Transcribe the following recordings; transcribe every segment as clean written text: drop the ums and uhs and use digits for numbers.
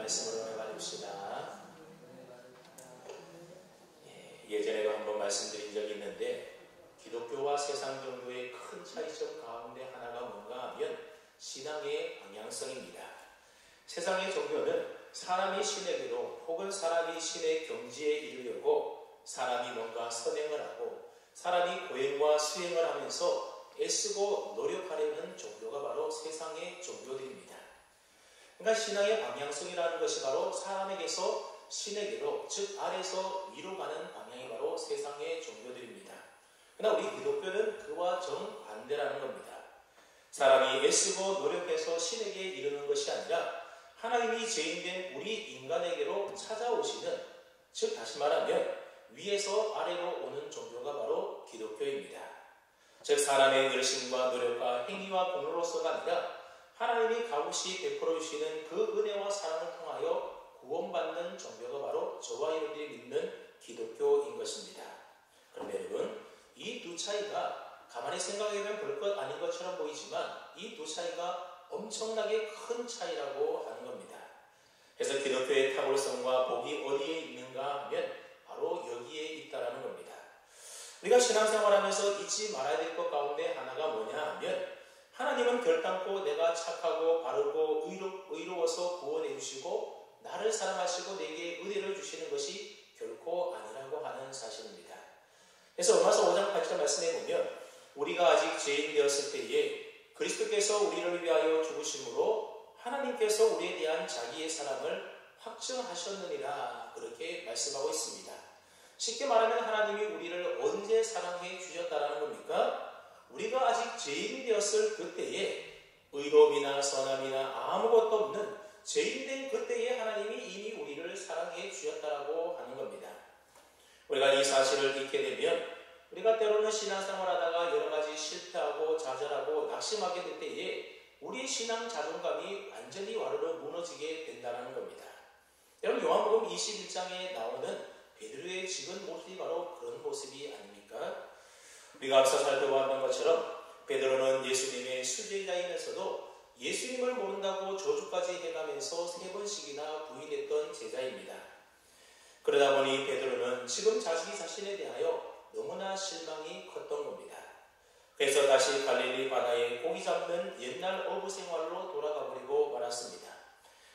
말씀으로 나가줍시다. 예전에도 한번 말씀드린 적이 있는데 기독교와 세상 종교의 큰 차이점 가운데 하나가 뭔가 하면 신앙의 방향성입니다. 세상의 종교는 사람이 신에게로 혹은 사람이 신의 경지에 이르려고 사람이 뭔가 선행을 하고 사람이 고행과 수행을 하면서 애쓰고 노력하려는 종교가 바로 세상의 종교들입니다. 그러니까 신앙의 방향성이라는 것이 바로 사람에게서 신에게로, 즉 아래에서 위로 가는 방향이 바로 세상의 종교들입니다. 그러나 우리 기독교는 그와 정반대라는 겁니다. 사람이 애쓰고 노력해서 신에게 이르는 것이 아니라 하나님이 죄인된 우리 인간에게로 찾아오시는, 즉 다시 말하면 위에서 아래로 오는 종교가 바로 기독교입니다. 즉 사람의 열심과 노력과 행위와 공로로서가 아니라 하나님이 값없이 베풀어 주시는 그 은혜와 사랑을 통하여 구원받는 종교가 바로 저와 여러분이 믿는 기독교인 것입니다. 그런데 여러분, 이 두 차이가 가만히 생각해보면 별것 아닌 것처럼 보이지만 이 두 차이가 엄청나게 큰 차이라고 하는 겁니다. 그래서 기독교의 탁월성과 복이 어디에 있는가 하면 바로 여기에 있다라는 겁니다. 우리가 신앙생활하면서 잊지 말아야 될 것 가운데 하나가 뭐냐 하면 하나님은 결단코 내가 착하고 바르고 의로워서 구원해 주시고 나를 사랑하시고 내게 은혜를 주시는 것이 결코 아니라고 하는 사실입니다. 그래서 로마서 5장 8절 말씀해 보면 우리가 아직 죄인 되었을 때에 그리스도께서 우리를 위하여 죽으심으로 하나님께서 우리에 대한 자기의 사랑을 확증하셨느니라, 그렇게 말씀하고 있습니다. 쉽게 말하면 하나님이 우리를 언제 사랑해 주셨다라는 겁니까? 우리가 아직 죄인이 되었을 그때에 의로움이나 선함이나 아무것도 없는 죄인된 그때에 하나님이 이미 우리를 사랑해 주셨다라고 하는 겁니다. 우리가 이 사실을 잊게 되면 우리가 때로는 신앙생활하다가 여러 가지 실패하고 좌절하고 낙심하게 될 때에 우리의 신앙 자존감이 완전히 와르르 무너지게 된다는 겁니다. 여러분, 요한복음 21장에 나오는 베드로의 지금 모습이 바로 그런 모습이 아닙니까? 우리가 앞서 살펴보았던 것처럼 베드로는 예수님의 수제자이면서도 예수님을 모른다고 저주까지 해가면서 3번씩이나 부인했던 제자입니다. 그러다 보니 베드로는 지금 자기 자신에 대하여 너무나 실망이 컸던 겁니다. 그래서 다시 갈릴리 바다에 고기 잡는 옛날 어부 생활로 돌아가 버리고 말았습니다.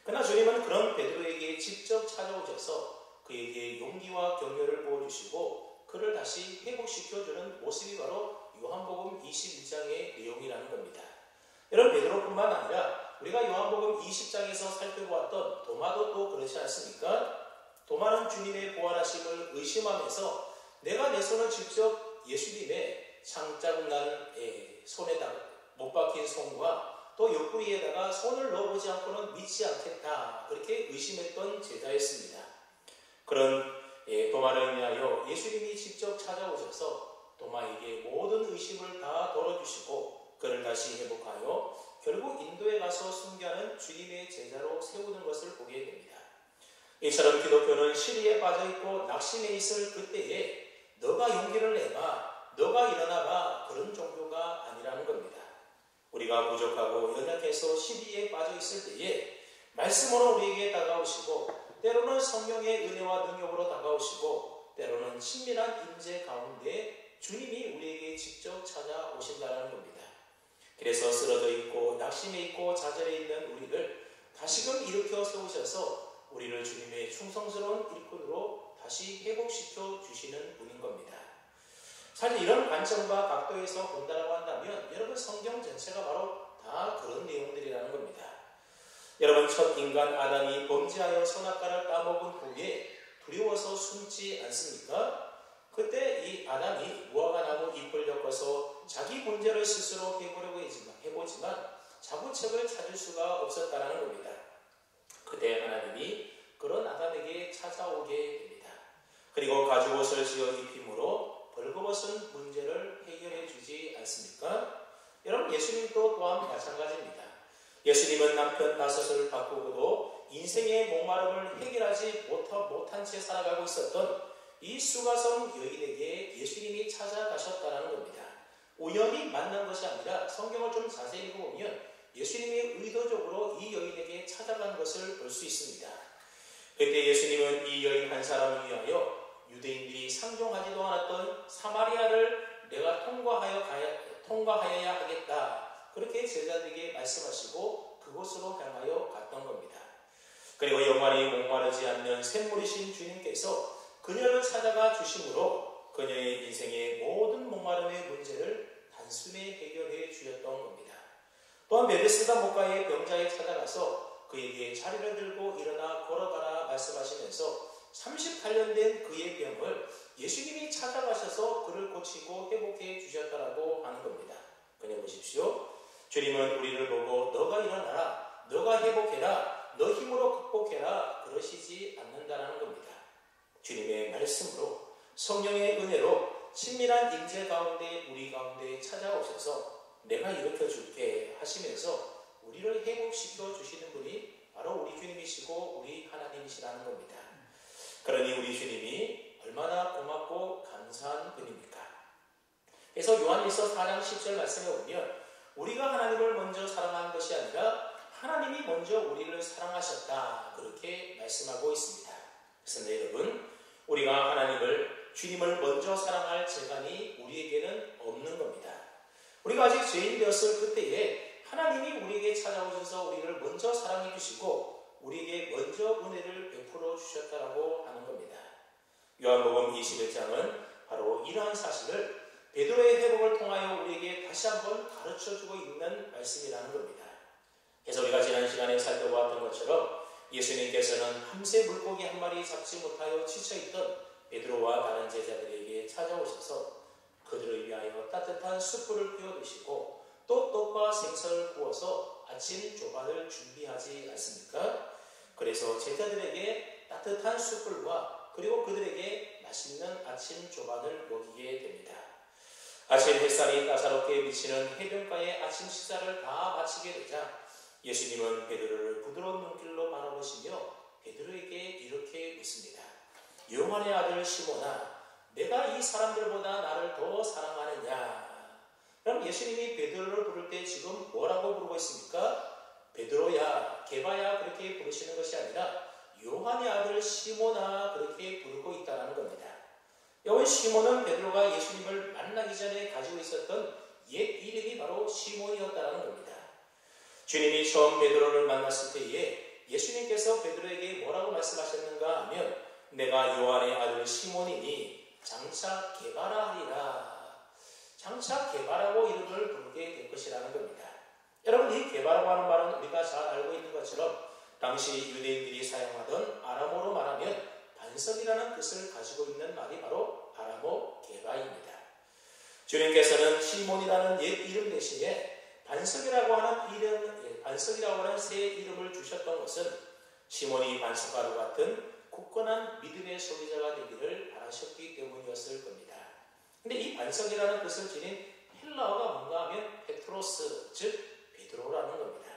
그러나 주님은 그런 베드로에게 직접 찾아오셔서 그에게 용기와 격려를 부어주시고 그를 다시 회복시켜주는 모습이 바로 요한복음 21장의 내용이라는 겁니다. 여러분, 베드로뿐만 아니라 우리가 요한복음 20장에서 살펴보았던 도마도 또 그렇지 않습니까? 도마는 주님의 부활하심을 의심하면서 내가 내 손을 직접 예수님의 창자국 난 손에다가 못 박힌 손과 또 옆구리에다가 손을 넣어보지 않고는 믿지 않겠다, 그렇게 의심했던 제자였습니다. 그런 도마를 위하여 예수님이 직접 찾아오셔서 도마에게 모든 의심을 다 덜어주시고 그를 다시 회복하여 결국 인도에 가서 순교하는 주님의 제자로 세우는 것을 보게 됩니다. 이처럼 기독교는 시리에 빠져있고 낙심해 있을 그때에 너가 용기를 내봐, 너가 일어나봐, 그런 종교가 아니라는 겁니다. 우리가 부족하고 연약해서 시리에 빠져있을 때에 말씀으로 우리에게 다가오시고 때로는 성령의 은혜와 능력으로 다가오시고 때로는 친밀한 임재 가운데 주님이 우리에게 직접 찾아오신다는 겁니다. 그래서 쓰러져 있고 낙심해 있고 좌절해 있는 우리를 다시금 일으켜 세우셔서 우리를 주님의 충성스러운 일꾼으로 다시 회복시켜 주시는 분인 겁니다. 사실 이런 관점과 각도에서 본다라고 한다면 여러분, 성경 전체가 바로 다 그런 내용들이라는 겁니다. 여러분, 첫 인간 아담이 범죄하여 선악과를 따먹은 후에 두려워서 숨지 않습니까? 그때 이 아담이 무화과 나무 잎을 엮어서 자기 문제를 스스로 해보지만 자부책을 찾을 수가 없었다는 겁니다. 그때 하나님이 그런 아담에게 찾아오게 됩니다. 그리고 가죽옷을 지어 입힘으로 벌거벗은 문제를 해결해 주지 않습니까? 여러분, 예수님도 또한 마찬가지입니다. 예수님은 남편 5을 바꾸고도 인생의 목마름을 해결하지 못한 채 살아가고 있었던 이 수가성 여인에게 예수님이 찾아가셨다는 겁니다. 우연히 만난 것이 아니라 성경을 좀 자세히 읽어보면 예수님이 의도적으로 이 여인에게 찾아간 찾아간 것을 볼 수 있습니다. 그때 예수님은 이 여인 한 사람을 위하여 유대인들이 상종하지도 않았던 사마리아를 내가 통과하여야 하겠다. 그렇게 제자들에게 말씀하시고 그곳으로 향하여 갔던 겁니다. 그리고 영원히 목마르지 않는 샘물이신 주님께서 그녀를 찾아가 주심으로 그녀의 인생의 모든 목마름의 문제를 단숨에 해결해 주셨던 겁니다. 또한 베데스다 목가의 병자에 찾아가서 그에게 자리를 들고 일어나 걸어가라 말씀하시면서 38년 된 그의 병을 예수님이 찾아가셔서 그를 고치고 회복해 주셨다라고 하는 겁니다. 그냥 보십시오. 주님은 우리를 보고 너가 일어나라, 너가 회복해라, 너 힘으로 극복해라 그러시지 않는다라는 겁니다. 주님의 말씀으로 성령의 은혜로 친밀한 임재 가운데 우리 가운데 찾아오셔서 내가 일으켜 줄게 하시면서 우리를 회복시켜 주시는 분이 바로 우리 주님이시고 우리 하나님이시라는 겁니다. 그러니 우리 주님이 얼마나 고맙고 감사한 분입니까? 그래서 요한일서 4장 10절 말씀에 보면 우리가 하나님을 먼저 사랑한 것이 아니라 하나님이 먼저 우리를 사랑하셨다 그렇게 말씀하고 있습니다. 그래서 여러분 우리가 주님을 먼저 사랑할 재간이 우리에게는 없는 겁니다. 우리가 아직 죄인 되었을 그때에 하나님이 우리에게 찾아오셔서 우리를 먼저 사랑해 주시고 우리에게 먼저 은혜를 베풀어 주셨다라고 하는 겁니다. 요한복음 21장은 바로 이러한 사실을 베드로의 회복을 통하여 우리에게 다시 한번 가르쳐주고 있는 말씀이라는 겁니다. 그래서 우리가 지난 시간에 살펴보았던 것처럼 예수님께서는 밤새 물고기 한 마리 잡지 못하여 지쳐있던 베드로와 다른 제자들에게 찾아오셔서 그들을 위하여 따뜻한 숯불을 피워두시고 또 떡과 생선을 구워서 아침 조반을 준비하지 않습니까? 그래서 제자들에게 따뜻한 숯불과 그리고 그들에게 맛있는 아침 조반을 먹이게 됩니다. 아침 햇살이 따사롭게 비치는 해변가의 아침 식사를 다 마치게 되자 예수님은 베드로를 부드러운 눈길로 바라보시며 베드로에게 이렇게 묻습니다. 요한의 아들 시몬아, 내가 이 사람들보다 나를 더 사랑하느냐? 그럼 예수님이 베드로를 부를 때 지금 뭐라고 부르고 있습니까? 베드로야, 게바야 그렇게 부르시는 것이 아니라 요한의 아들 시몬아 그렇게 부르고 있다는 겁니다. 여기 시몬은 베드로가 예수님을 만나기 전에 가지고 있었던 옛 이름이 바로 시몬이었다는 겁니다. 주님이 처음 베드로를 만났을 때에 예수님께서 베드로에게 뭐라고 말씀하셨는가 하면 내가 요한의 아들 시몬이니 장차 게바라 하리라. 장차 게바라고 이름을 부르게 될 것이라는 겁니다. 여러분 이 게바라고 하는 말은 우리가 잘 알고 있는 것처럼 당시 유대인들이 사용하던 아람어로 말하면 반석이라는 뜻을 가지고 있는 말이 바로 아람어 게바입니다. 주님께서는 시몬이라는 옛 이름 대신에 반석이라고 하는 새 이름을 주셨던 것은 시몬이 반석가루 같은 굳건한 믿음의 소유자가 되기를 바라셨기 때문이었을 겁니다. 근데 이 반석이라는 뜻을 지닌 헬라어가 뭔가 하면 페트로스, 즉 베드로라는 겁니다.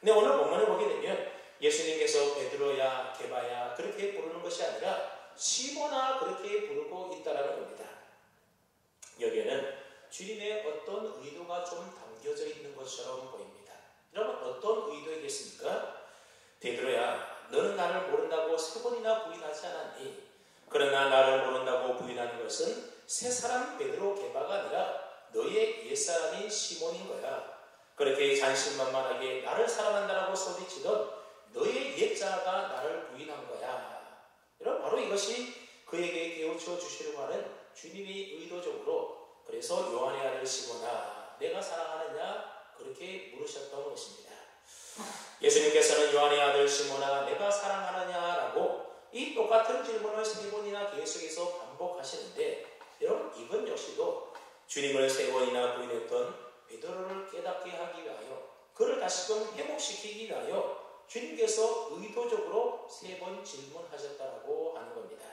근데 오늘 본문을 보게 되면 예수님께서 베드로야, 게바야 그렇게 부르는 것이 아니라 시몬아 그렇게 부르고 있다라는 겁니다. 여기에는 주님의 어떤 의도가 좀 담겨져 있는 것처럼 보입니다. 여러분 어떤 의도이겠습니까? 베드로야, 너는 나를 모른다고 3번이나 부인하지 않았니? 그러나 나를 모른다고 부인하는 것은 새 사람 베드로 게바가 아니라 너의 옛사람인 시몬인 거야. 그렇게 잔신만만하게 나를 사랑한다라고 소리치던 너의 옛자가 나를 부인한 거야. 여러분 바로 이것이 그에게 깨우쳐 주시려고 하는 주님이 의도적으로 그래서 요한의 아들 시몬아 내가 사랑하느냐 그렇게 물으셨던 것입니다. 예수님께서는 요한의 아들 시몬아 내가 사랑하느냐라고 이 똑같은 질문을 3번이나 계속해서 반복하시는데 여러분 이건 역시도 주님을 3번이나 부인했던 베드로를 깨닫게 하기 위하여 그를 다시금 회복시키기 위하여 주님께서 의도적으로 3번 질문하셨다라고 하는 겁니다.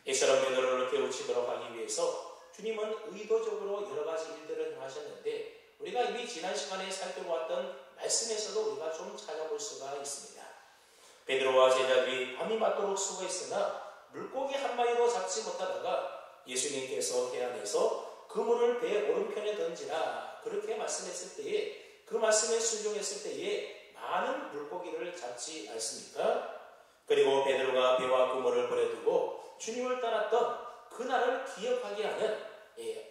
이처럼 베드로를 깨우치도록 하기 위해서 주님은 의도적으로 여러 가지 일들을 행하셨는데 우리가 이미 지난 시간에 살펴보았던 말씀에서도 우리가 좀 찾아볼 수가 있습니다. 베드로와 제자들이 밤이 맞도록 수고했으나 물고기 한 마리도 잡지 못하다가 예수님께서 해안에서 그물을 배 오른편에 던지라 그렇게 말씀했을 때에 그 말씀에 순종했을 때에 많은 물고기를 잡지 않습니까? 그리고 베드로가 배와 그물을 버려두고 주님을 따랐던 그날을 기억하게 하는,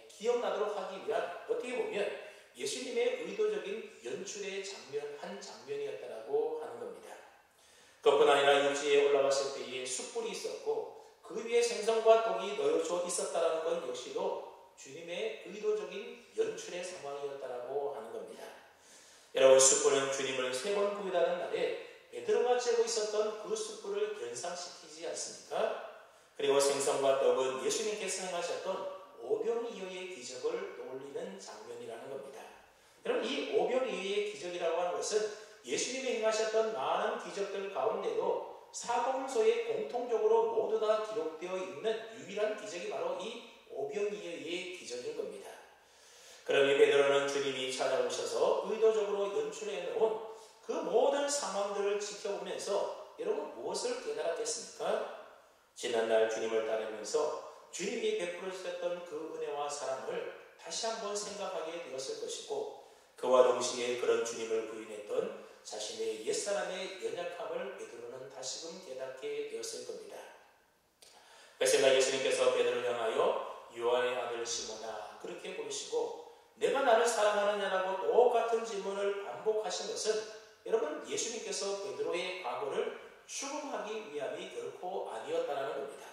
기억나도록 하기 위한, 어떻게 보면 예수님의 의도적인 연출의 한 장면이었다라고 하는 겁니다. 그뿐 아니라 육지에 올라갔을 때에 숯불이 있었고 그 위에 생선과 떡이 놓여져 있었다는 것 역시도 주님의 의도적인 연출의 상황이었다라고 하는 겁니다. 여러분, 숯불은 주님을 3번 부인하는 날에 베드로가 쬐고 있었던 그 숯불을 연상시키지 않습니까? 그리고 생선과 떡은 예수님께서 행하셨던 오병이어의 기적을 떠올리는 장면이라는 겁니다. 여러분, 이 오병이어의 기적이라고 하는 것은 예수님이 행하셨던 많은 기적들 가운데도 사복음서에 공통적으로 모두 다 기록되어 있는 유일한 기적이 바로 이 오병이어의 기적인 겁니다. 그러니 베드로는 주님이 찾아오셔서 의도적으로 연출해 놓은 그 모든 상황들을 지켜보면서 여러분 무엇을 깨달았겠습니까? 지난날 주님을 따르면서 주님이 베풀어 주셨던 그 은혜와 사랑을 다시 한번 생각하게 되었을 것이고, 그와 동시에 그런 주님을 부인했던 자신의 옛사람의 연약함을 베드로는 다시금 깨닫게 되었을 겁니다. 그래서 예수님께서 베드로를 향하여 요한의 아들 시몬아 그렇게 부르시고 내가 나를 사랑하느냐라고 똑같은 질문을 반복하신 것은 여러분 예수님께서 베드로의 과거를 추궁하기 위함이 결코 아니었다는 겁니다.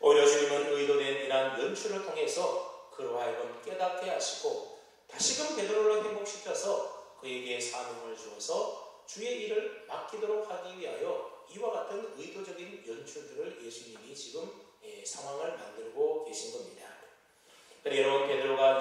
오히려 주님은 의도된 이러한 연출을 통해서 그로 하여금 깨닫게 하시고 다시금 베드로를 회복시켜서 그에게 사명을 주어서 주의 일을 맡기도록 하기 위하여 이와 같은 의도적인 연출들을 예수님이 지금 상황을 만들고 계신 겁니다. 그리고 여러분, 베드로가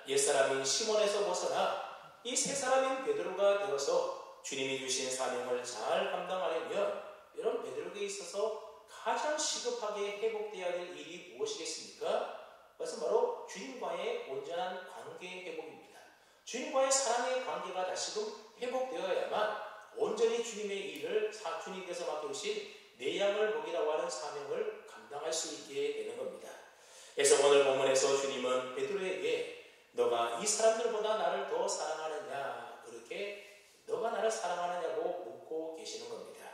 옛사람인 시몬에서 벗어나 이 새 사람인 베드로가 되어서 주님이 주신 사명을 잘 감당하려면 여러분 베드로에게 있어서 가장 시급하게 회복되어야 될 일이 무엇이겠습니까? 그것은 바로 주님과의 온전한 관계 회복입니다. 주님과의 사랑의 관계가 다시금 회복되어야만 온전히 주님의 일을 주님께서 맡겨주신 내 양을 먹이라고 하는 사명을 감당할 수 있게 되는 겁니다. 그래서 오늘 본문에서 주님은 베드로에게 너가 이 사람들보다 나를 더 사랑하느냐, 그렇게 너가 나를 사랑하느냐고 묻고 계시는 겁니다.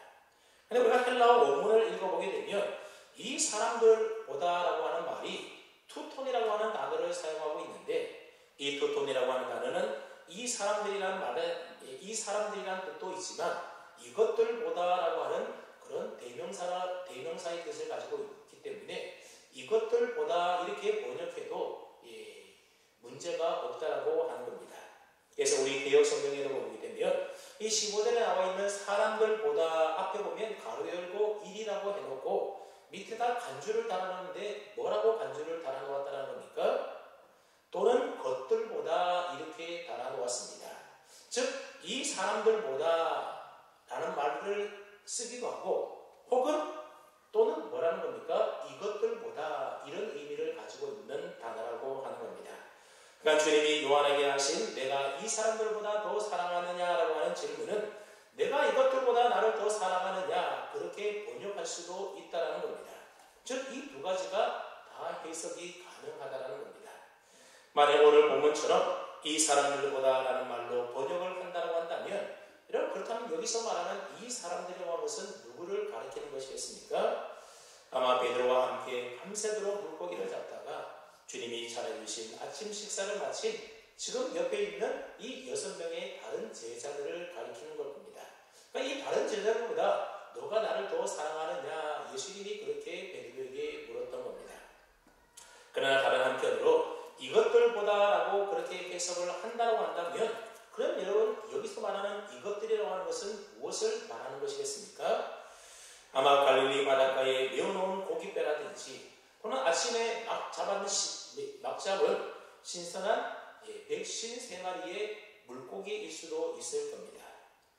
그런데 우리가 헬라어 원문을 읽어보게 되면 이 사람들보다라고 하는 말이 투톤이라고 하는 단어를 사용하고 있는데, 이 투톤이라고 하는 단어는 이 사람들이라는 뜻도 있지만 이것들보다라고 하는 그런 대명사의 뜻을 가지고 있기 때문에 이것들보다 이렇게 번역해도 문제가 없다라고 하는 겁니다. 그래서 우리 개역 성경에도 보게 되면 이 15절에 나와 있는 사람들보다 앞에 보면 가로 열고 1이라고 해놓고 밑에다 간주를 달아놓는데 뭐라고 간주를 달아놓았다는 겁니까? 또는 것들보다 이렇게 달아놓았습니다. 즉 이 사람들보다 라는 말을 쓰기도 하고 혹은 또는 뭐라는 겁니까? 이것들보다 이런 의미를 가지고 있는 단어라고 하는 겁니다. 그러니까 주님이 요한에게 하신 내가 이 사람들보다 더 사랑하느냐라고 하는 질문은 내가 이것들보다 나를 더 사랑하느냐 그렇게 번역할 수도 있다는 겁니다. 즉 이 두 가지가 다 해석이 가능하다는 겁니다. 만약 오늘 본문처럼 이 사람들보다 라는 말로 번역을 한다고 한다면 그렇다면 여기서 말하는 이 사람들이라고 하는 것은 누구를 가리키는 것이겠습니까? 아마 베드로와 함께 밤새도록 물고기를 잡다가 주님이 차려주신 아침 식사를 마친 지금 옆에 있는 이 6명의 다른 제자들을 가리키는 걸 겁니다. 그러니까 이 다른 제자들보다 너가 나를 더 사랑하느냐 예수님이 그렇게 베드로에게 물었던 겁니다. 그러나 다른 한편으로 이것들보다라고 그렇게 해석을 한다고 한다면 그럼 여러분 여기서 말하는 이것들이라고 하는 것은 무엇을 말하는 것이겠습니까? 아마 갈릴리 바닷가에 메어놓은 고깃배라든지 또는 아침에 막 잡은 신선한 153마리의 물고기일 수도 있을 겁니다.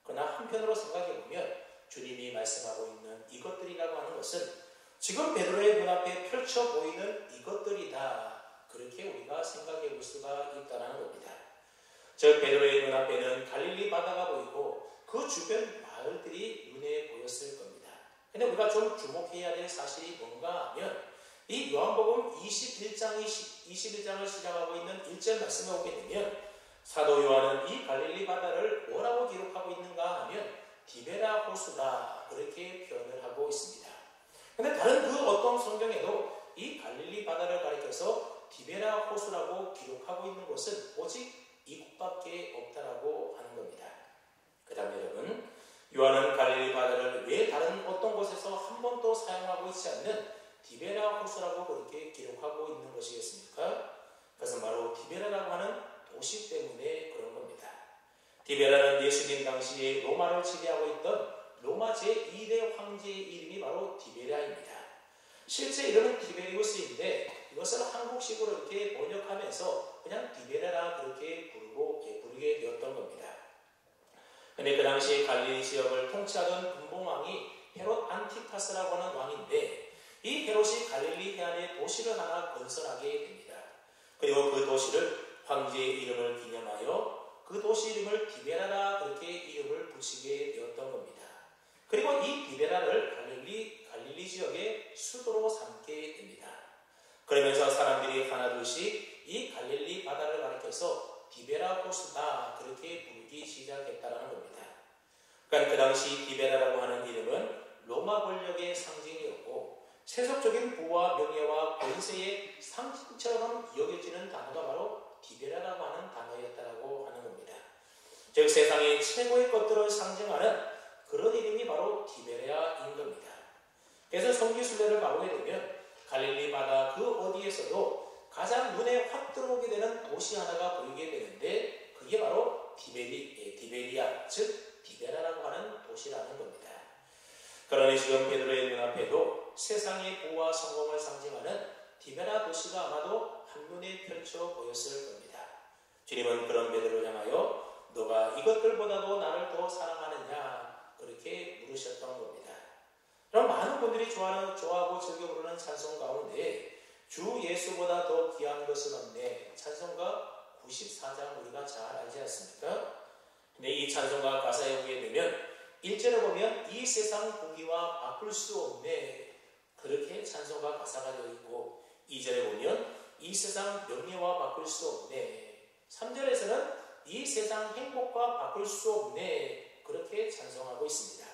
그러나 한편으로 생각해보면 주님이 말씀하고 있는 이것들이라고 하는 것은 지금 베드로의 눈앞에 펼쳐 보이는 이것들이다. 그렇게 우리가 생각해 볼 수가 있다는 겁니다. 즉 베드로의 눈앞에는 갈릴리 바다가 보이고 그 주변 마을들이 눈에 보였을 겁니다. 근데 우리가 좀 주목해야 될 사실이 뭔가 하면 이 요한복음 21장을 시작하고 있는 1절 말씀에 오게 되면 사도 요한은 이 갈릴리 바다를 뭐라고 기록하고 있는가 하면 디베라 호수다 그렇게 표현을 하고 있습니다. 그런데 다른 그 어떤 성경에도 이 갈릴리 바다를 가리켜서 디베라 호수라고 기록하고 있는 곳은 오직 이곳밖에 없다라고 하는 겁니다. 그 다음에 여러분, 요한은 갈릴리 바다를 왜 다른 어떤 곳에서 한 번도 사용하고 있지 않는 디베라 호수라고 그렇게 기록하고 있는 것이겠습니까? 그것은 바로 디베라라고 하는 도시 때문에 그런 겁니다. 디베라는 예수님 당시에 로마를 지배하고 있던 로마 제2대 황제의 이름이 바로 디베라입니다. 실제 이름은 티베리우스인데 이것을 한국식으로 이렇게 번역하면서 그냥 디베라라 그렇게 부르게 되었던 겁니다. 그런데 그 당시 갈릴리 지역을 통치하던 근봉왕이 헤롯 안티파스라고 하는 왕인데 이 헤롯이 갈릴리 해안에 도시를 하나 건설하게 됩니다. 그리고 그 도시를 황제의 이름을 기념하여 그 도시 이름을 디베라라 그렇게 이름을 붙이게 되었던 겁니다. 그리고 이 디베라를 갈릴리 지역의 수도로 삼게 됩니다. 그러면서 사람들이 하나둘씩 이 갈릴리 바다를 가리켜서 디베라 호수다 그렇게 부르기 시작했다는 겁니다. 그러니까 그 당시 디베라라고 하는 이름은 로마 권력의 상징이었고 세속적인 부와 명예와 권세의 상징처럼 여겨지는 단어가 바로 디베라라고 하는 단어였다라고 하는 겁니다. 즉 세상의 최고의 것들을 상징하는 그런 이름이 바로 디베라인 겁니다. 그래서 성기순례를 가보게 되면 갈릴리 바다 그 어디에서도 가장 눈에 확 들어오게 되는 도시 하나가 보이게 되는데 그게 바로 디베리아, 즉 디베라라고 하는 도시라는 겁니다. 그러니 지금 베드로의 눈앞에도 세상의 부와 성공을 상징하는 디베라 도시가 아마도 한눈에 펼쳐 보였을 겁니다. 주님은 그런 베드로를 향하여 너가 이것들보다도 나를 더 사랑하느냐 그렇게 물으셨던 겁니다. 그럼 많은 분들이 좋아하고 즐겨 부르는 찬송 가운데 주 예수보다 더 귀한 것은 없네 찬송가 94장 우리가 잘 알지 않습니까? 근데 이 찬송가 가사에 보게 되면 1절에 보면 이 세상 보기와 바꿀 수 없네 그렇게 찬송가 가사가 되어 있고 2절에 보면 이 세상 명예와 바꿀 수 없네 3절에서는 이 세상 행복과 바꿀 수 없네 그렇게 찬송하고 있습니다.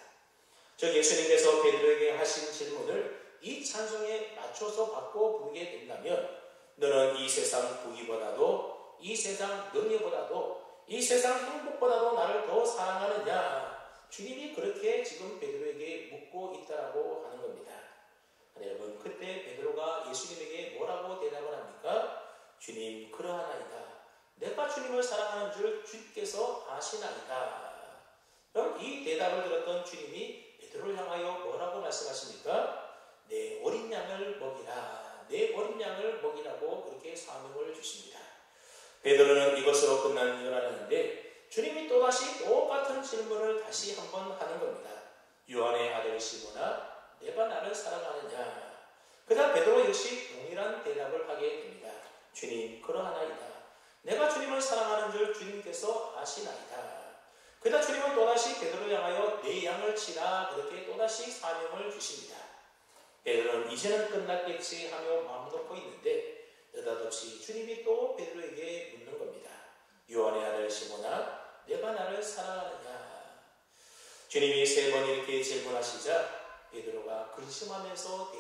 즉 예수님께서 베드로에게 하신 질문을 이 찬송에 맞춰서 바꿔 부르게 된다면 너는 이 세상 부귀보다도 이 세상 명예보다도 이 세상 행복보다도 나를 더 사랑하느냐 주님이 그렇게 지금 베드로에게 묻고 있다라고 하는 겁니다. 여러분 그때 베드로가 예수님에게 뭐라고 대답을 합니까? 주님 그러하나이다. 내가 주님을 사랑하는 줄 주님께서 아시나이다. 그럼 이 대답을 들었던 주님이 베드로를 향하여 뭐라고 말씀하십니까? 내 어린 양을 먹이라. 내 어린 양을 먹이라고 그렇게 사명을 주십니다. 베드로는 이것으로 끝나는 줄 알았는데 주님이 또다시 똑같은 질문을 다시 한번 하는 겁니다. 요한의 아들 시몬아 내가 나를 사랑하느냐? 그다음 베드로 역시 동일한 대답을 하게 됩니다. 주님 그러하나이다. 내가 주님을 사랑하는 줄 주님께서 아시나이다. 그다음 주님은 또다시 베드로를 향하여 내 양을 치라 그렇게 또다시 사명을 주십니다. 베드로는 이제는 끝났겠지 하며 마음 놓고 있는데 느닷없이 주님이 또 베드로에게 묻는 겁니다. 요한의 아들 시몬아 내가 나를 사랑하느냐? 주님이 3번 이렇게 질문하시자 베드로가 근심하면서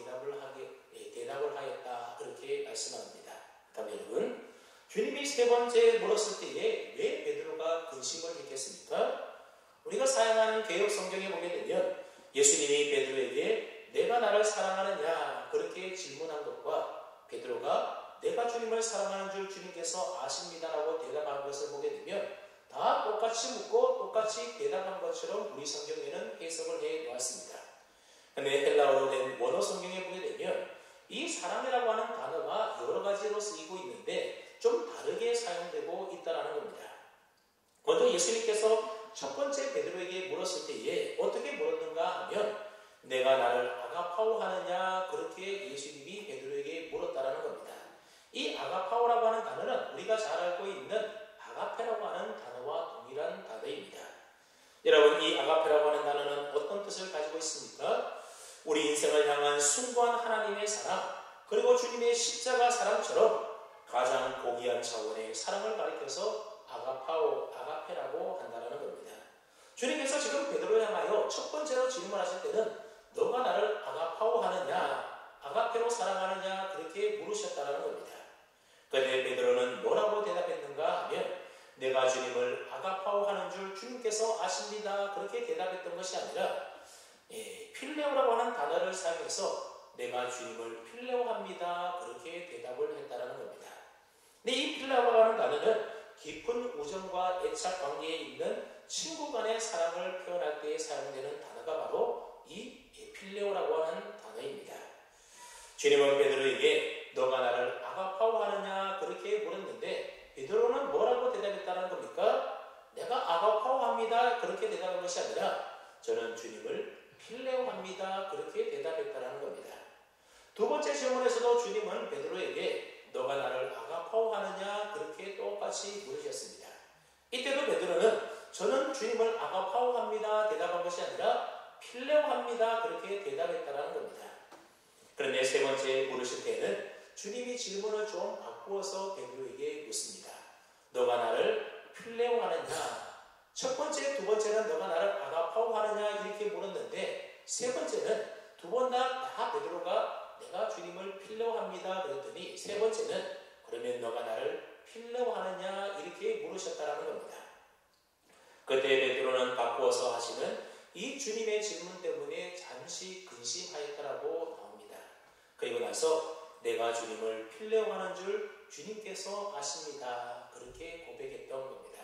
대답을 하였다 그렇게 말씀합니다. 다음에 여러분 주님이 3번째 물었을 때에 왜 베드로가 근심을 했겠습니까? 우리가 사용하는 개역 성경에 보게 되면 예수님이 베드로에게 내가 나를 사랑하느냐 그렇게 질문한 것과 베드로가 내가 주님을 사랑하는 줄 주님께서 아십니다라고 대답한 것을 보게 되면 다 똑같이 묻고 똑같이 대답한 것처럼 우리 성경에는 해석을 해 놓았습니다. 그런데 헬라어로 된 원어 성경에 보게 되면 이 사랑이라고 하는 단어가 여러 가지로 쓰이고 있는데 좀 다르게 사용되고 있다는 겁니다. 먼저 예수님께서 첫 번째 베드로에게 물었을 때에 어떻게 물었는가 하면 내가 나를 아가파오 하느냐 그렇게 예수님이 베드로에게 물었다는 겁니다. 이 아가파오라고 하는 단어는 우리가 잘 알고 있는 아가페라고 하는 단어와 동일한 단어입니다. 여러분 이 아가페라고 하는 단어는 어떤 뜻을 가지고 있습니까? 우리 인생을 향한 숭고한 하나님의 사랑 그리고 주님의 십자가 사랑처럼 가장 고귀한 차원의 사랑을 가리켜서 아가파오, 아가페라고 한다는 겁니다. 주님께서 지금 베드로를 향하여 첫 번째로 질문하실 때는 너가 나를 아가파오 하느냐, 아가페로 사랑하느냐 그렇게 물으셨다는 겁니다. 그런데 베드로는 뭐라고 대답했는가 하면 내가 주님을 아가파오 하는 줄 주님께서 아십니다. 그렇게 대답했던 것이 아니라 필레오라고 하는 단어를 사용해서 내가 주님을 필레오합니다. 그렇게 대답을 했다는 겁니다. 근데 이 필레오라고 하는 단어는 깊은 우정과 애착 관계에 있는 친구 간의 사랑을 표현할 때 사용되는 단어가 바로 이 필레오라고 하는 단어입니다. 주님은 베드로에게 너가 나를 아가파오 하느냐 그렇게 물었는데 베드로는 뭐라고 대답했다는 겁니까? 내가 아가파오 합니다. 그렇게 대답한 것이 아니라 저는 주님을 필레오 합니다. 그렇게 대답했다는 겁니다. 두 번째 질문에서도 주님은 베드로에게 너가 나를 아가파오 하느냐 그렇게 똑같이 물으셨습니다. 이때도 베드로는 저는 주님을 아가파오 합니다. 대답한 것이 아니라 필레오 합니다. 그렇게 대답했다는 겁니다. 그런데 세 번째 물으실 때는 주님이 질문을 좀 바꾸어서 베드로에게 묻습니다. 너가 나를 필레오 하느냐? 첫 번째, 두 번째는 너가 나를 아가파오 하느냐 이렇게 물었는데 세 번째는 두 번 다 베드로가 내가 주님을 필레오 합니다 그랬더니 세 번째는 그러면 너가 나를 필레오 하느냐 이렇게 물으셨다는 겁니다. 그때 베드로는 바꾸어서 하시는 이 주님의 질문 때문에 잠시 근심하였다라고 나옵니다. 그리고 나서 내가 주님을 필레오하는 줄 주님께서 아십니다. 그렇게 고백했던 겁니다.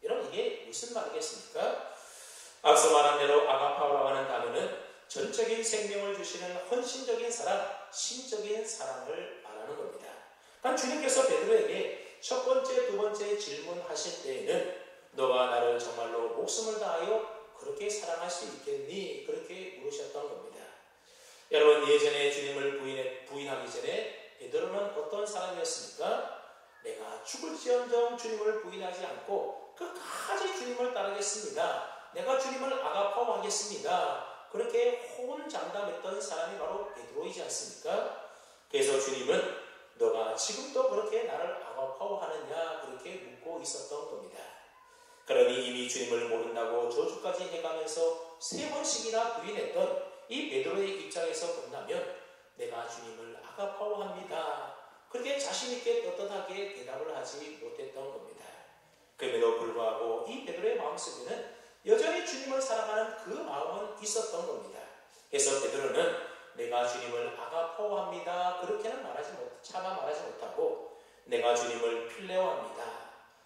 여러분 이게 무슨 말이겠습니까? 앞서 말한 대로 아가파오라고 하는 단어는 전적인 생명을 주시는 헌신적인 사랑, 신적인 사랑을 말하는 겁니다. 그러니까 주님께서 베드로에게 첫 번째, 두 번째 질문하실 때에는 너가 나를 정말로 목숨을 다하여 그렇게 사랑할 수 있겠니? 그렇게 물으셨던 겁니다. 여러분 예전에 주님을 부인하기 전에 베드로는 어떤 사람이었습니까? 내가 죽을지언정 주님을 부인하지 않고 끝까지 주님을 따르겠습니다. 내가 주님을 아가파오 하겠습니다. 그렇게 호언장담했던 사람이 바로 베드로이지 않습니까? 그래서 주님은 너가 지금도 그렇게 나를 아가파오 하느냐 그렇게 묻고 있었던 겁니다. 그러니 이미 주님을 모른다고 저주까지 해가면서 세 번씩이나 부인했던 이 베드로의 입장에서 본다면 내가 주님을 아가파오 합니다. 그렇게 자신있게 떳떳하게 대답을 하지 못했던 겁니다. 그럼에도 불구하고 이 베드로의 마음속에는 여전히 주님을 사랑하는 그 마음은 있었던 겁니다. 그래서 베드로는 내가 주님을 아가파오 합니다. 그렇게는 차마 말하지 못하고 내가 주님을 필레오합니다.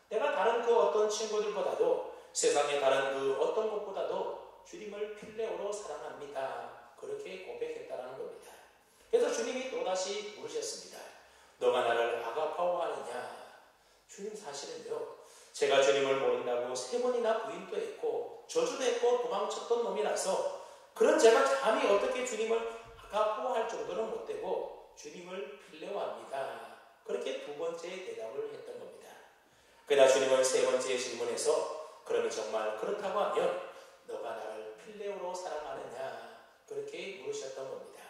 내가 다른 그 어떤 친구들보다도 세상의 다른 그 어떤 것보다도 주님을 필레오로 사랑합니다. 그렇게 고백했다는 겁니다. 그래서 주님이 또다시 물으셨습니다. 너가 나를 아가파오 하느냐? 주님 사실은요. 제가 주님을 모른다고 세 번이나 부인도 했고 저주도 했고 도망쳤던 놈이라서 그런 제가 감히 어떻게 주님을 아가파오 할 정도는 못되고 주님을 필레오합니다. 그렇게 두 번째 대답을 했던 겁니다. 그러나 주님은 세 번째 질문에서 그러면 정말 그렇다고 하면 너가 나를 필레오로 사랑하느냐 그렇게 물으셨던 겁니다.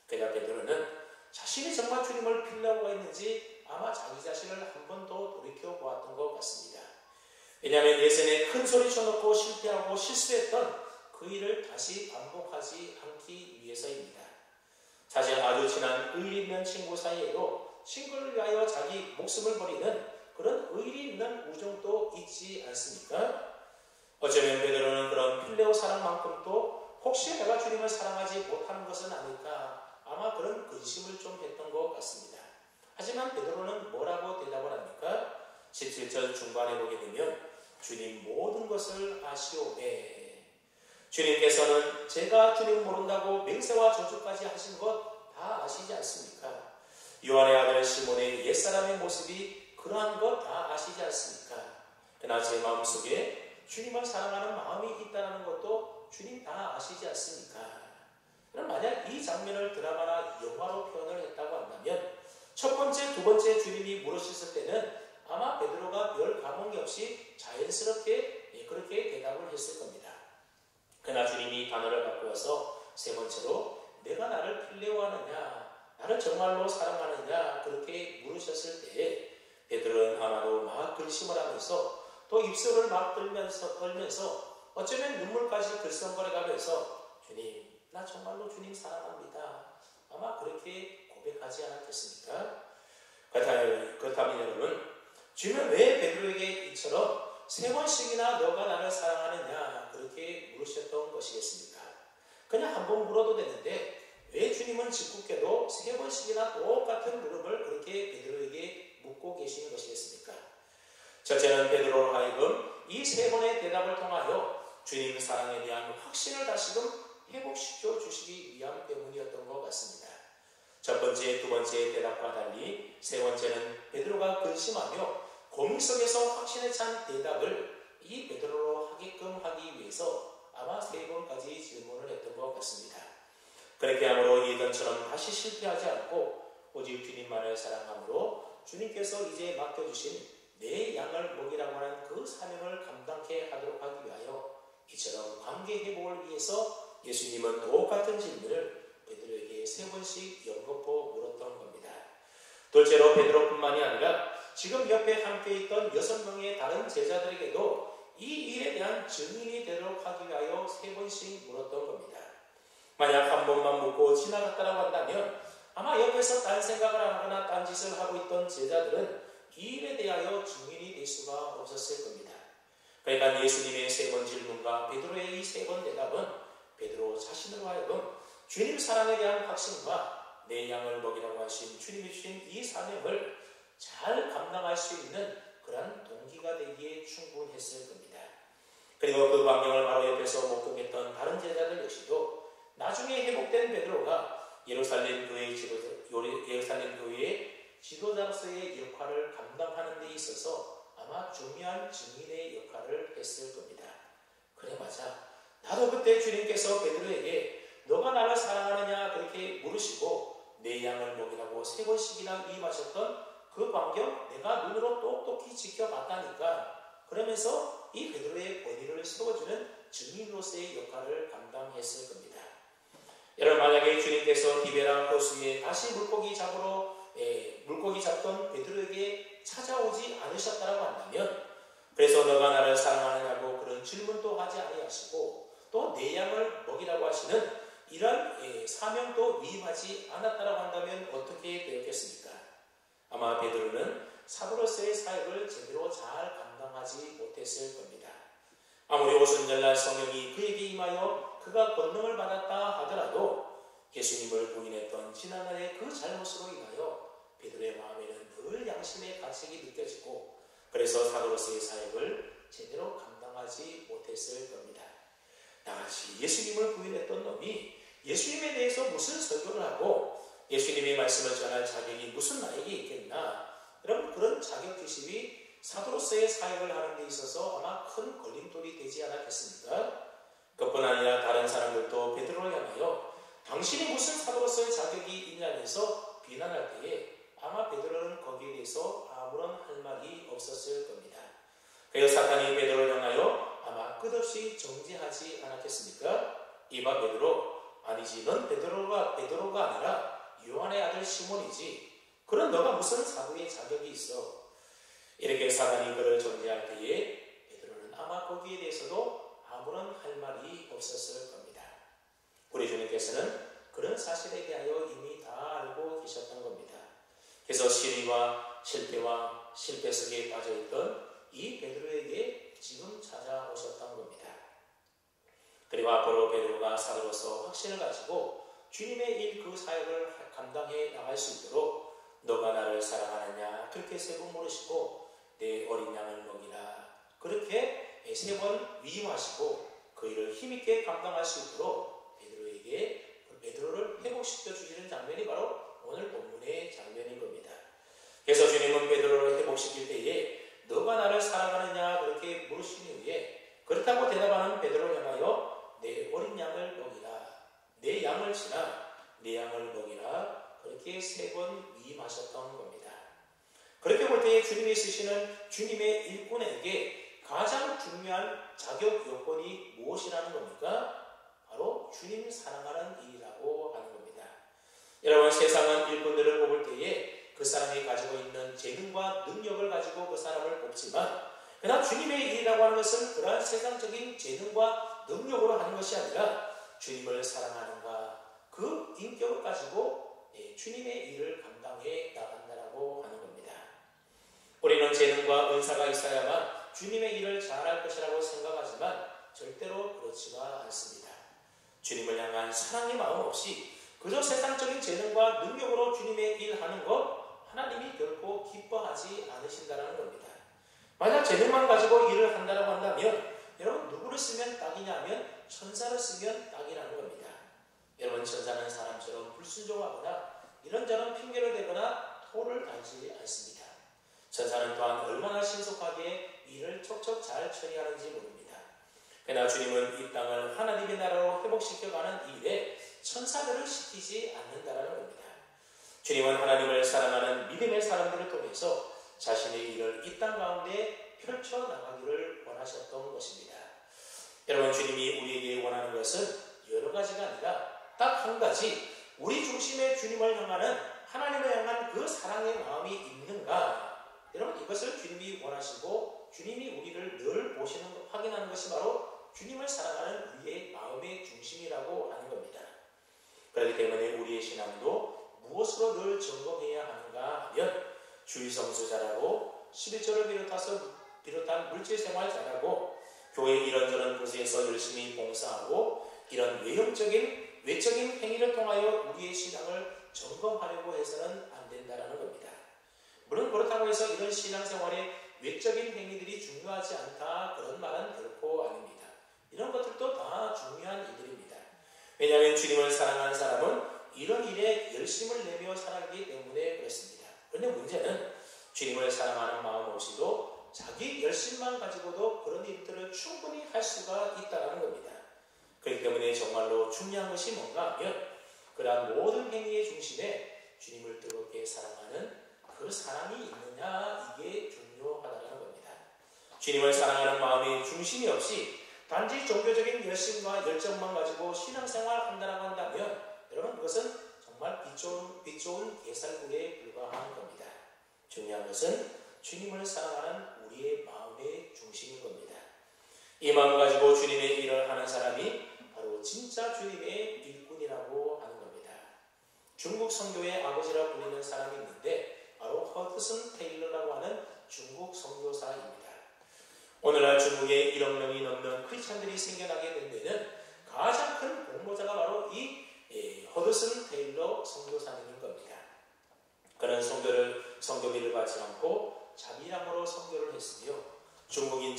그러나 베드로는 자신이 정말 주님을 필레오가 했는지 아마 자기 자신을 한 번 더 돌이켜보았던 것 같습니다. 왜냐하면 예전에 큰 소리 쳐놓고 실패하고 실수했던 그 일을 다시 반복하지 않기 위해서입니다. 사실 아주 친한 의리 있는 친구 사이에도 친구를 위하여 자기 목숨을 버리는 그런 의리 있는 우정도 있지 않습니까? 어쩌면 베드로는 그런 필레오 사랑만큼도 혹시 내가 주님을 사랑하지 못하는 것은 아닐까 아마 그런 근심을 좀 했던 것 같습니다. 하지만 베드로는 뭐라고 대답을 합니까? 17절 중반에 보게 되면 주님 모든 것을 아시오매. 주님께서는 제가 주님 모른다고 맹세와 저주까지 하신 것 다 아시지 않습니까? 요한의 아들 시몬의 옛사람의 모습이 그러한 것 다 아시지 않습니까? 그러나 제 마음속에 주님을 사랑하는 마음이 있다는 것도 주님 다 아시지 않습니까? 그럼 만약 이 장면을 드라마나 영화로 표현을 했다고 한다면 첫 번째, 두 번째 주님이 물으셨을 때는 아마 베드로가 별 감흥이 없이 자연스럽게 그렇게 대답을 했을 겁니다. 그러나 주님이 단어를 바꾸어서 세 번째로 내가 나를 필레오하느냐, 나를 정말로 사랑하느냐 그렇게 물으셨을 때에 베드로는 아마도 막 근심을 하면서 또 입술을 막 떨면서 어쩌면 눈물까지 글썽거려가면서 주님, 나 정말로 주님 사랑합니다. 아마 그렇게 고백하지 않았겠습니까? 그렇다면 여러분, 주님은 왜 베드로에게 이처럼 3번씩이나 너가 나를 사랑하느냐 그렇게 물으셨던 것이겠습니까? 그냥 한 번 물어도 되는데 왜 주님은 짓궂게도 3번씩이나 똑같은 물음을 그렇게 베드로에게 묻고 계시는 것이겠습니까? 첫째는 베드로로 하여금 이 3번의 대답을 통하여 주님 사랑에 대한 확신을 다시금 회복시켜 주시기 위함 때문이었던 것 같습니다. 첫 번째, 두 번째 대답과 달리 세 번째는 베드로가 근심하며 고민 속에서 확신에 찬 대답을 이 베드로로 하게끔 하기 위해서 아마 3번까지 질문을 했던 것 같습니다. 그렇게 함으로 예전처럼 다시 실패하지 않고 오직 주님만을 사랑함으로 주님께서 이제 맡겨주신 내 양을 먹이라고 하는 그 사명을 감당케 하도록 하기 위하여 이처럼 관계 회복을 위해서 예수님은 똑같은 질문을 베드로에게 3번씩 연거푸 물었던 겁니다. 둘째로 베드로뿐만이 아니라 지금 옆에 함께 있던 6명의 다른 제자들에게도 이 일에 대한 증인이 되도록 하기 위하여 3번씩 물었던 겁니다. 만약 한 번만 묻고 지나갔다고 한다면 아마 옆에서 딴 생각을 하거나 딴 짓을 하고 있던 제자들은 이 일에 대하여 증인이 될 수가 없었을 겁니다. 그러니까 예수님의 3번 질문과 베드로의 이 3번 대답은 베드로 자신으로 하여금 주님 사랑에 대한 확신과 내 양을 먹이라고 하신 주님이 주신 이 사명을 잘 감당할 수 있는 그런 동기가 되기에 충분했을 겁니다. 그리고 그 광경을 바로 옆에서 목격했던 다른 제자들 역시도 나중에 회복된 베드로가 예루살렘 교회의 지도자로서의 역할을 감당하는 데 있어서 아마 중요한 증인의 역할을 했을 겁니다. 그래 맞아. 나도 그때 주님께서 베드로에게 너가 나를 사랑하느냐 그렇게 물으시고 내 양을 먹이라고 3번씩이나 위임하셨던 그 광경 내가 눈으로 똑똑히 지켜봤다니까. 그러면서 이 베드로의 권위를 세워주는 증인으로서의 역할을 감당했을 겁니다. 여러분 만약에 주님께서 디베라 호수에 다시 물고기 잡던 베드로에게 찾아오지 않으셨다고 한다면 그래서 너가 나를 사랑하느냐고 그런 질문도 하지 아니하시고 또 내 양을 먹이라고 하시는 이런 사명도 위임하지 않았다고 한다면 어떻게 되었겠습니까? 아마 베드로는 사도로서의 사역을 제대로 잘 감당하지 못했을 겁니다. 아무리 오순절날 성령이 그에게 임하여 그가 권능을 받았다 하더라도 예수님을 부인했던 지난날의 그 잘못으로 인하여 베드로의 마음에는 늘 양심의 가책이 느껴지고 그래서 사도로서의 사역을 제대로 감당하지 못했을 겁니다. 나같이 예수님을 부인했던 놈이 예수님에 대해서 무슨 설교를 하고 예수님의 말씀을 전할 자격이 무슨 나에게 있겠나. 여러분 그런 자격지심이 사도로서의 사역을 하는 데 있어서 아마 큰 걸림돌이 되지 않았겠습니까? 그뿐 아니라 다른 사람들도 베드로를 향하여 당신이 무슨 사도로서의 자격이 있냐면서 비난할 때에 아마 베드로는 거기에 대해서 아무런 할 말이 없었을 겁니다. 그래서 사탄이 베드로를 향하여 아마 끝없이 정죄하지 않았겠습니까? 이봐 베드로, 아니지 넌 베드로가 아니라 요한의 아들 시몬이지. 그런 너가 무슨 사도의 자격이 있어. 이렇게 사탄이 그를 정죄할 때에 베드로는 아마 거기에 대해서도 아무런 할 말이 없었을 겁니다. 우리 주님께서는 그런 사실에 대하여 이미 다 알고 계셨던 겁니다. 그래서 실의와 실패와 실패 속에 빠져있던 이 베드로에게 지금 찾아오셨던 겁니다. 그리고 앞으로 베드로가 사도로서 확신을 가지고 주님의 일 그 사역을 감당해 나갈 수 있도록 너가 나를 사랑하느냐 그렇게 3번 물으시고 내 어린 양을 먹이라 그렇게 3번 위임하시고 그 일을 힘있게 감당할 수 있도록 베드로를 회복시켜 주시는 장면이 바로 오늘 본문의 장면인 겁니다. 그래서 주님은 베드로를 회복시킬 때에 너가 나를 사랑하느냐 그렇게 물으신 후에 그렇다고 대답하는 베드로를 향하여 내 어린 양을 먹이라, 내 양을 치라, 내 양을 먹이라 그렇게 3번 위임하셨던 겁니다. 그렇게 볼 때에 주님이 쓰시는 주님의 일꾼에게 가장 중요한 자격 요건이 무엇이라는 겁니까? 바로 주님을 사랑하는 일이라고 하는 겁니다. 여러분 세상은 일꾼들을 뽑을 때에 그 사람이 가지고 있는 재능과 능력을 가지고 그 사람을 뽑지만 그러나 주님의 일이라고 하는 것은 그러한 세상적인 재능과 능력으로 하는 것이 아니라 주님을 사랑하는가 그 인격을 가지고 주님의 일을 감당해 나간다라고 하는 겁니다. 우리는 재능과 은사가 있어야만 주님의 일을 잘할 것이라고 생각하지만 절대로 그렇지가 않습니다. 주님을 향한 사랑의 마음 없이 그저 세상적인 재능과 능력으로 주님의 일하는 것 하나님이 결코 기뻐하지 않으신다는 겁니다. 만약 재능만 가지고 일을 한다고 한다면 여러분 누구를 쓰면 딱이냐 하면 천사를 쓰면 딱이라는 겁니다. 여러분 천사는 사람처럼 불순종하거나 이런저런 핑계를 대거나 토를 달지 않습니다. 천사는 또한 얼마나 신속하게 일을 척척 잘 처리하는지 모릅니다. 그러나 주님은 이 땅을 하나님의 나라로 회복시켜가는 일에 천사들을 시키지 않는다는 겁니다. 주님은 하나님을 사랑하는 믿음의 사람들을 통해서 자신의 일을 이 땅 가운데 펼쳐나가기를 원하셨던 것입니다. 여러분 주님이 우리에게 원하는 것은 여러 가지가 아니라 딱 한 가지, 우리 중심의 주님을 향하는 하나님을 향한 그 사랑의 마음이 있는가. 여러분 이것을 주님이 원하시고 주님이 우리를 늘 보시는 것, 확인하는 것이 바로 주님을 사랑하는 우리의 마음의 중심이라고 하는 겁니다. 그렇기 때문에 우리의 신앙도 무엇으로 늘 점검해야 하는가 하면 주일 성수 잘하고 11조를 비롯한 물질생활 잘하고 교회 이런저런 곳에서 열심히 봉사하고 이런 외적인 행위를 통하여 우리의 신앙을 점검하려고 해서는 안 된다는 겁니다. 물론 그렇다고 해서 이런 신앙생활의 외적인 행위들이 중요하지 않다 그런 말은 결코 아닙니다. 이런 것들도 다 중요한 일들입니다. 왜냐하면 주님을 사랑하는 사람은 이런 일에 열심을 내며 살아가기 때문에 그렇습니다. 그런데 문제는 주님을 사랑하는 마음 없이도 자기 열심만 가지고도 그런 일들을 충분히 할 수가 있다는 겁니다. 그렇기 때문에 정말로 중요한 것이 뭔가 하면 그러한 모든 행위의 중심에 주님을 뜨겁게 사랑하는 그 사랑이 있느냐 이게 중요하다는 겁니다. 주님을 사랑하는 마음의 중심이 없이 단지 종교적인 열심과 열정만 가지고 신앙생활을 한다고 한다면 여러분 그것은 정말 빛 좋은 게살구에 불과한 겁니다. 중요한 것은 주님을 사랑하는 우리의 마음의 중심인 겁니다. 이 마음을 가지고 주님의 일을 하는 사람이 바로 진짜 주님의 일꾼이라고 하는 겁니다. 중국 선교의 아버지라 불리는 사람이 있는데 바로 허드슨 테일러라고 하는 중국 선교사입니다. 오늘날 중국에 1억 명이 넘는 크리스찬들이 생겨나게 된 데는 가장 큰 공로자가 바로 이 허드슨 테일러 선교사님인 겁니다. 그는 선교비를 받지 않고 자비량으로 선교를 했으며 중국인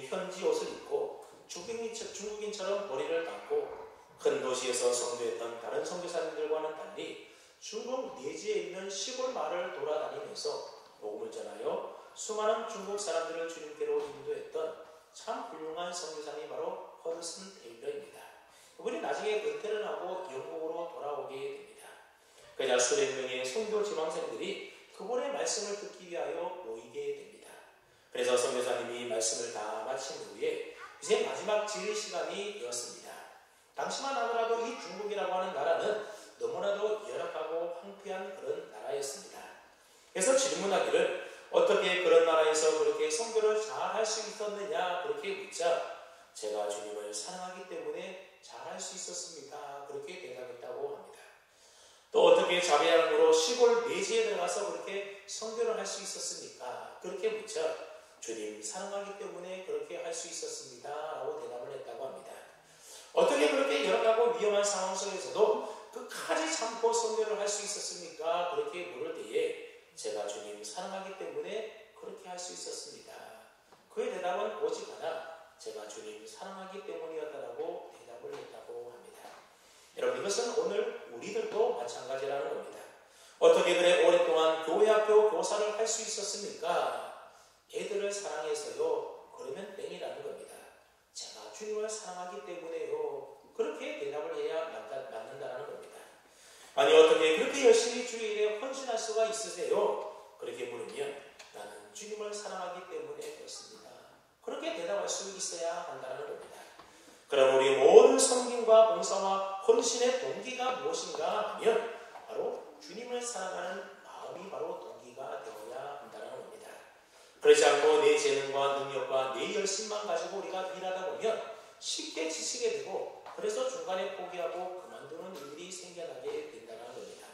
현지 옷을 입고 중국인처럼 머리를 감고 큰 도시에서 선교했던 다른 선교사님들과는 달리 중국 내지에 있는 시골 마을을 돌아다니면서 복음을 전하여 수많은 중국 사람들을 주님께로 인도했던 참 훌륭한 선교사님이 바로 허드슨 테일러입니다. 그분이 나중에 은퇴를 하고 영국으로 돌아오게 됩니다. 그러자 수백 명의 선교 지망생들이 그분의 말씀을 듣기 위하여 모이게 됩니다. 그래서 선교사님이 말씀을 다 마친 후에 이제 마지막 지휘 시간이 되었습니다. 당시만 하더라도 이 중국이라고 하는 나라는 너무나도 열악하고 황폐한 그런 나라였습니다. 그래서 질문하기를 어떻게 그런 나라에서 그렇게 선교를 잘 할 수 있었느냐 그렇게 묻자 제가 주님을 사랑하기 때문에 잘 할 수 있었습니다. 그렇게 대답했다고 합니다. 또 어떻게 자비함으로 시골 내지에 들어가서 그렇게 선교를 할 수 있었습니까? 그렇게 묻자 주님 사랑하기 때문에 그렇게 할 수 있었습니다. 라고 대답을 했다고 합니다. 어떻게 그렇게 열악하고 위험한 상황 속에서도 끝까지 참고 선교를 할 수 있었습니까? 그렇게 물을 때에 제가 주님 사랑하기 때문에 그렇게 할 수 있었습니다. 그의 대답은 오직 하나 제가 주님 사랑하기 때문이었다라고 대답을 했다고 합니다. 여러분 이것은 오늘 우리들도 마찬가지라는 겁니다. 어떻게 그래 오랫동안 교회 학교 교사를 할 수 있었습니까? 애들을 사랑해서요. 그러면 땡이라는 겁니다. 제가 주님을 사랑하기 때문에요. 그렇게 대답을 해야 맞는다는 겁니다. 아니 어떻게 그렇게 열심히 주일에 헌신할 수가 있으세요? 그렇게 물으면 나는 주님을 사랑하기 때문에 그렇습니다. 그렇게 대답할 수 있어야 한다는 겁니다. 그럼 우리 모든 섬김과 봉사와 헌신의 동기가 무엇인가 하면 바로 주님을 사랑하는 마음이 바로 동기가 되어야 한다는 겁니다. 그렇지 않고 내 재능과 능력과 내 열심만 가지고 우리가 일하다 보면 쉽게 지치게 되고 그래서 중간에 포기하고 그만두는 일들이 생겨나게 된다는 겁니다.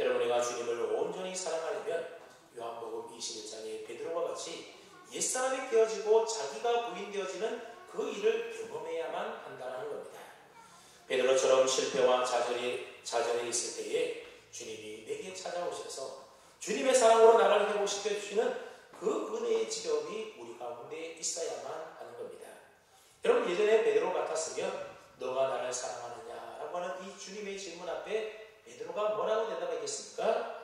여러분, 우리가 주님을 온전히 사랑하려면 요한복음 21장의 베드로와 같이 옛사람이 깨어지고 자기가 부인되어지는 그 일을 경험해야만 한다는 겁니다. 베드로처럼 실패와 좌절에 있을 때에 주님이 내게 찾아오셔서 주님의 사랑으로 나를 회복시켜 주시는 그 은혜의 체험이 우리 가운데 있어야만 하는 겁니다. 여러분, 예전에 베드로 같았으면 너가 나를 사랑하느냐 라고 하는 이 주님의 질문 앞에 베드로가 뭐라고 대답하겠습니까?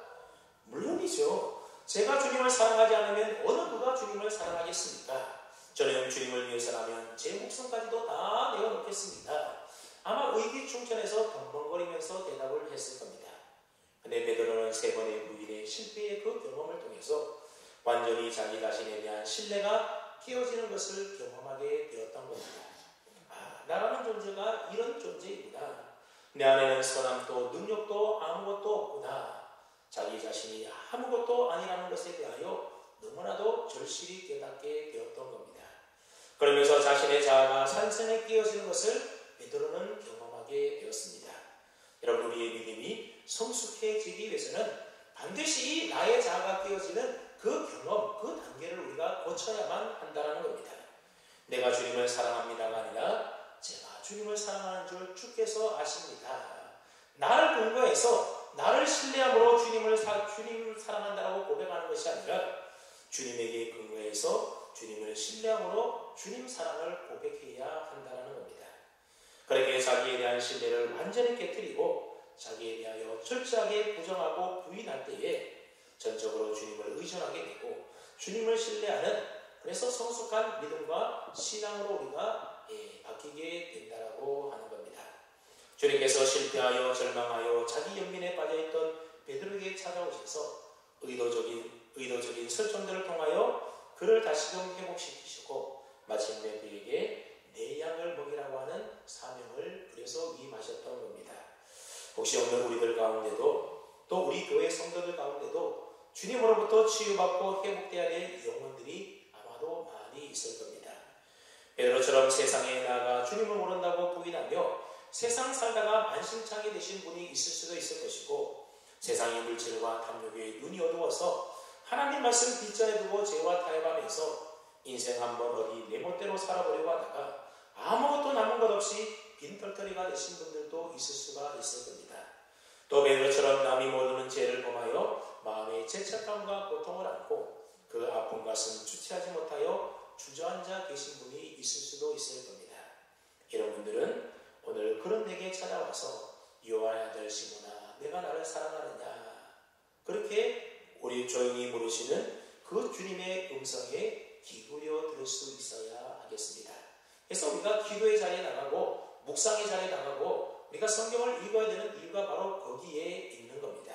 물론이죠. 제가 주님을 사랑하지 않으면 어느 누가 주님을 사랑하겠습니까? 저는 주님을 위해서라면 제 목숨까지도 다 내어놓겠습니다. 아마 의기충천해서 덤벙거리면서 대답을 했을 겁니다. 근데 베드로는 3번의 부인의 실패의 그 경험을 통해서 완전히 자기 자신에 대한 신뢰가 깨어지는 것을 경험하게 되었던 겁니다. 나라는 존재가 이런 존재이구나. 내 안에는 선함도 능력도 아무것도 없구나. 자기 자신이 아무것도 아니라는 것에 대하여 너무나도 절실히 깨닫게 되었던 겁니다. 그러면서 자신의 자아가 산산에 깨어지는 것을 베드로는 경험하게 되었습니다. 여러분, 우리의 믿음이 성숙해지기 위해서는 반드시 나의 자아가 깨어지는 그 경험, 그 단계를 우리가 거쳐야만 한다는 겁니다. 내가 주님을 사랑합니다가 아니라 제가 주님을 사랑하는 줄 주께서 아십니다. 나를 근거해서 나를 신뢰함으로 주님을 사랑한다고 고백하는 것이 아니라 주님에게 근거해서 주님을 신뢰함으로 주님 사랑을 고백해야 한다는 겁니다. 그렇게 자기에 대한 신뢰를 완전히 깨뜨리고 자기에 대하여 철저하게 부정하고 부인할 때에 전적으로 주님을 의존하게 되고 주님을 신뢰하는, 그래서 성숙한 믿음과 신앙으로 우리가 바뀌게 된다라고 하는 겁니다. 주님께서 실패하여 절망하여 자기 연민에 빠져있던 베드로에게 찾아오셔서 의도적인 설정들을 통하여 그를 다시금 회복시키시고 마침내 그에게 내 양을 먹이라고 하는 사명을 그래서 위임하셨던 겁니다. 혹시 오늘 우리들 가운데도 또 우리 교회 성도들 가운데도 주님으로부터 치유받고 회복되어야 될 영혼들이 아마도 많이 있을 겁니다. 베드로처럼 세상에 나아가 주님을 모른다고 부인하며 세상 살다가 만신창이 되신 분이 있을 수도 있을 것이고, 세상의 물질과 탐욕에 눈이 어두워서 하나님 말씀 뒷전에 두고 죄와 타협하면서 인생 한번 어디 내 멋대로 살아보려고 하다가 아무것도 남은 것 없이 빈털터리가 되신 분들도 있을 수가 있을 겁니다. 또 베드로처럼 남이 모르는 죄를 범하여 마음의 죄책감과 고통을 안고 그 아픈 가슴 주체하지 못하여 주저앉아 계신 분이 있을 수도 있을 겁니다. 이런 분들은 오늘 그런 내게 찾아와서 요한의 아들 시몬아, 내가 나를 사랑하느냐, 그렇게 우리 조용히 물으시는 그 주님의 음성에 기울여 들을 수 있어야 하겠습니다. 그래서 우리가 기도의 자리에 나가고 묵상의 자리에 나가고 우리가 성경을 읽어야 되는 이유가 바로 거기에 있는 겁니다.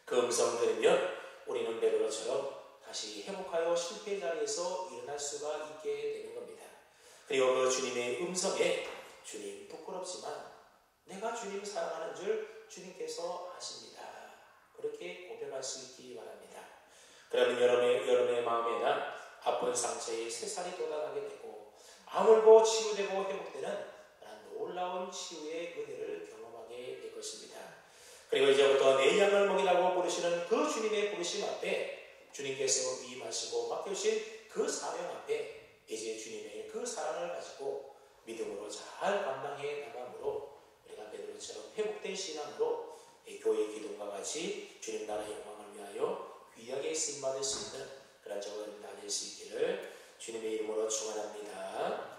그 음성 들으면 우리는 베드로처럼 다시 회복하여 실패의 자리에서 일어날 수가 있게 되는 겁니다. 그리고 그 주님의 음성에 주님 부끄럽지만 내가 주님 사랑하는 줄 주님께서 아십니다. 그렇게 고백할 수 있기 바랍니다. 그러면 여러분의 마음에 난 아픈 상처에 새살이 돋아나게 되고 아물고 치유되고 회복되는 놀라운 치유의 은혜를 경험하게 될 것입니다. 그리고 이제부터 내 양을 먹이라고 부르시는 그 주님의 부르심 앞에 주님께서 위임하시고 맡겨주신 그 사명 앞에 이제 주님의 그 사랑을 가지고 믿음으로 잘 감당해 나감으로 우리가 베드로처럼 회복된 신앙으로 교회 기둥과 같이 주님 나라 영광을 위하여 귀하게 쓰임받을 수 있는 그런 저가 다 될 수 있기를 주님의 이름으로 축원합니다.